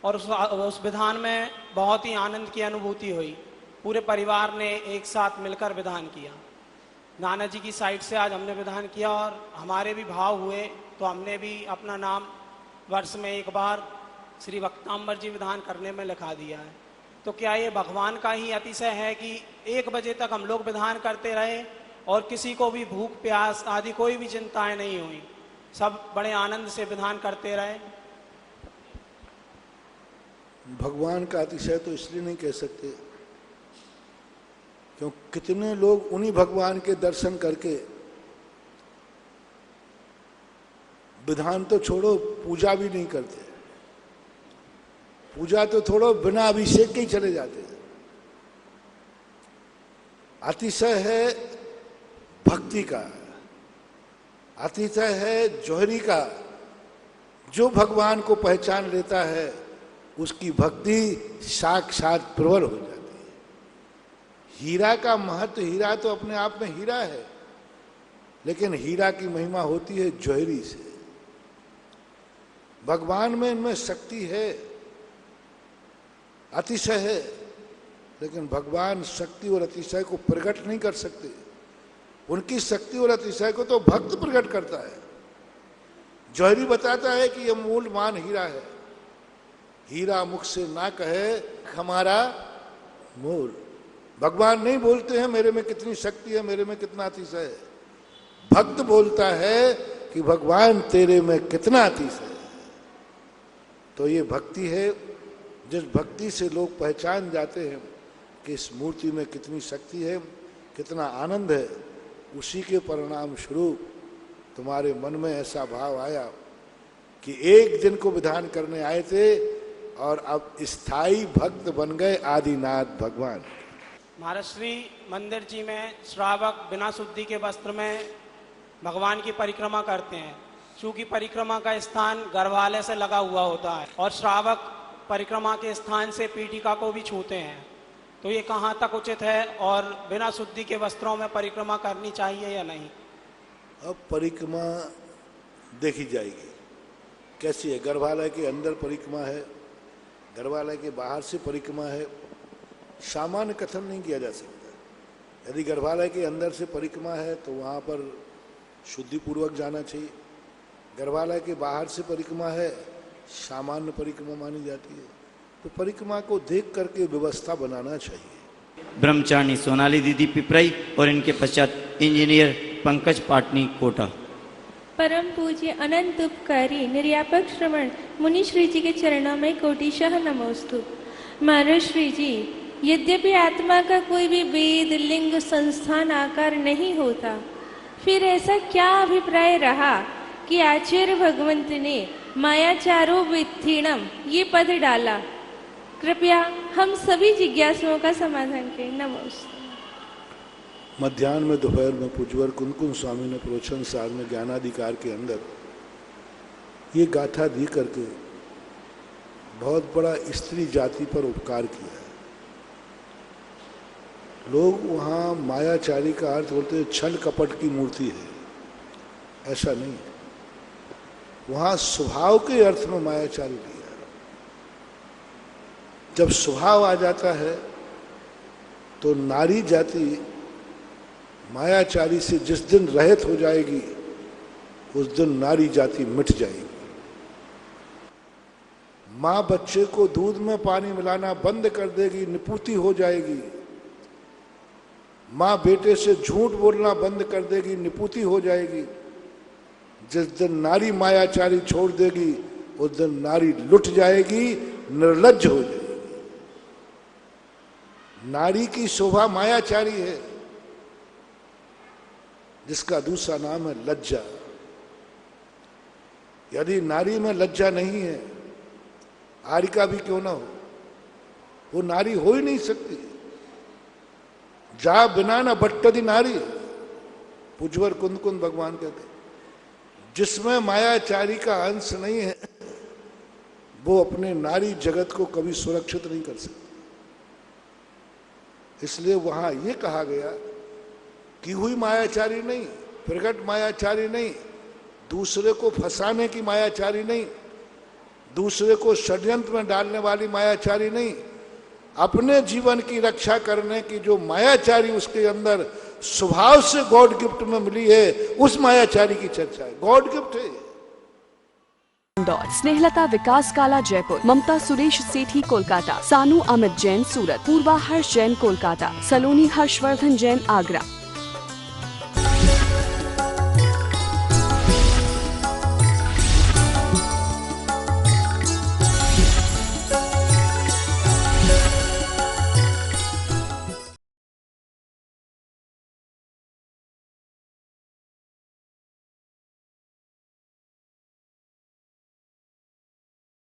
Speaker 8: और उस विधान में बहुत ही आनंद की अनुभूति हुई। पूरे परिवार ने एक साथ मिलकर विधान किया। नाना जी की साइड से आज हमने विधान किया और हमारे भी भाव हुए, तो हमने भी अपना नाम वर्ष में एक बार श्री भक्तांबर जी विधान करने में लिखा दिया है। तो क्या ये भगवान का ही अतिशय है कि 1 बजे तक हम लोग विधान करते रहे और किसी को भी भूख प्यास आदि कोई भी चिंताएं नहीं हुई, सब बड़े आनंद से विधान करते रहे?
Speaker 2: भगवान का अतिशय तो इसलिए नहीं कह सकते क्यों कितने लोग उन्हीं भगवान के दर्शन करके विधान तो छोड़ो, पूजा भी नहीं करते। पूजा तो छोड़ो, बिना अभिषेक के ही चले जाते हैं। अतिशय है भक्ति का, अतिशय है जौहरी का। जो भगवान को पहचान लेता है उसकी भक्ति साक्षात प्रबल हो जाती है। हीरा का महत्व, हीरा तो अपने आप में हीरा है, लेकिन हीरा की महिमा होती है जौहरी से। भगवान में इनमें शक्ति है, अतिशय है, लेकिन भगवान शक्ति और अतिशय को प्रकट नहीं कर सकते। उनकी शक्ति और अतिशय को तो भक्त प्रकट करता है। जौहरी बताता है कि यह मूलमान हीरा है, हीरा मुख से ना कहे हमारा मूल। भगवान नहीं बोलते हैं मेरे में कितनी शक्ति है, मेरे में कितना अतिशय है। भक्त बोलता है कि भगवान तेरे में कितना अतिशय है। तो ये भक्ति है, जिस भक्ति से लोग पहचान जाते हैं कि इस मूर्ति में कितनी शक्ति है, कितना आनंद है। उसी के परिणाम स्वरूप तुम्हारे मन में ऐसा भाव आया कि एक दिन को विधान करने आए थे और अब स्थायी भक्त बन गए आदिनाथ भगवान।
Speaker 8: महाराज श्री मंदिर जी में श्रावक बिना शुद्धि के वस्त्र में भगवान की परिक्रमा करते हैं। चूंकि परिक्रमा का स्थान गर्भालय से लगा हुआ होता है और श्रावक परिक्रमा के स्थान से पीठिका को भी छूते हैं, तो ये कहाँ तक उचित है और बिना शुद्धि के वस्त्रों में परिक्रमा करनी चाहिए या नहीं?
Speaker 2: अब परिक्रमा देखी जाएगी कैसी है। गर्भालय के अंदर परिक्रमा है, गर्भालय के बाहर से परिक्रमा है, सामान्य कथन नहीं किया जा सकता। यदि गर्भालय के अंदर से परिक्रमा है तो वहाँ पर शुद्धि पूर्वक जाना चाहिए। गर्भालय के बाहर से परिक्रमा है, सामान्य परिक्रमा मानी जाती है। तो परिक्रमा को देख करके व्यवस्था बनाना चाहिए।
Speaker 3: ब्रह्मचारिणी सोनाली दीदी पिपराई और इनके पश्चात इंजीनियर पंकज पाटनी कोटा।
Speaker 9: परम पूज्य अनंत उपकारी निर्यापक श्रवण मुनि श्री जी के चरणों में कोटिशः नमोस्तु। महाराज श्री जी, यद्यपि आत्मा का कोई भी वेद लिंग संस्थान आकार नहीं होता, फिर ऐसा क्या अभिप्राय रहा कि आचार्य भगवंत ने मायाचारो वित्थीणम ये पद डाला? कृपया हम सभी जिज्ञासुओं का समाधान करें। नमस्ते।
Speaker 2: मध्याह्न में दोपहर में पूज्यवर कुंदकुंद स्वामी ने प्रवचन सार में ज्ञानाधिकार के अंदर ये गाथा दी करके बहुत बड़ा स्त्री जाति पर उपकार किया है। लोग वहाँ मायाचारी का अर्थ बोलते हैं छल कपट की मूर्ति है, ऐसा नहीं है। वहाँ स्वभाव के अर्थ में मायाचारी लिया। जब स्वभाव आ जाता है तो नारी जाति मायाचारी से जिस दिन रहित हो जाएगी उस दिन नारी जाति मिट जाएगी। माँ बच्चे को दूध में पानी मिलाना बंद कर देगी, निपुती हो जाएगी। माँ बेटे से झूठ बोलना बंद कर देगी, निपुती हो जाएगी। जिस दिन नारी मायाचारी छोड़ देगी उस दिन नारी लुट जाएगी, निर्लज्ज हो जाएगी। नारी की शोभा मायाचारी है, जिसका दूसरा नाम है लज्जा। यदि नारी में लज्जा नहीं है, आरिका भी क्यों ना हो, वो नारी हो ही नहीं सकती। जा बिना न बट्टदी नारी, पूज्यवर कुंदकुंद भगवान कहते। जिसमें मायाचारी का अंश नहीं है वो अपने नारी जगत को कभी सुरक्षित नहीं कर सकती। इसलिए वहां ये कहा गया कि हुई मायाचारी नहीं, प्रकट मायाचारी नहीं, दूसरे को फंसाने की मायाचारी नहीं, दूसरे को षड्यंत्र में डालने वाली मायाचारी नहीं, अपने जीवन की रक्षा करने की जो मायाचारी उसके अंदर स्वभाव से गॉड गिफ्ट में मिली है, उस मायाचारी की चर्चा है। गॉड गिफ्ट है।
Speaker 1: इंदौर, स्नेहलता विकास काला जयपुर, ममता सुरेश सेठी कोलकाता, सानू अमित जैन सूरत, पूर्वा हर्ष जैन कोलकाता, सलोनी हर्षवर्धन जैन आगरा।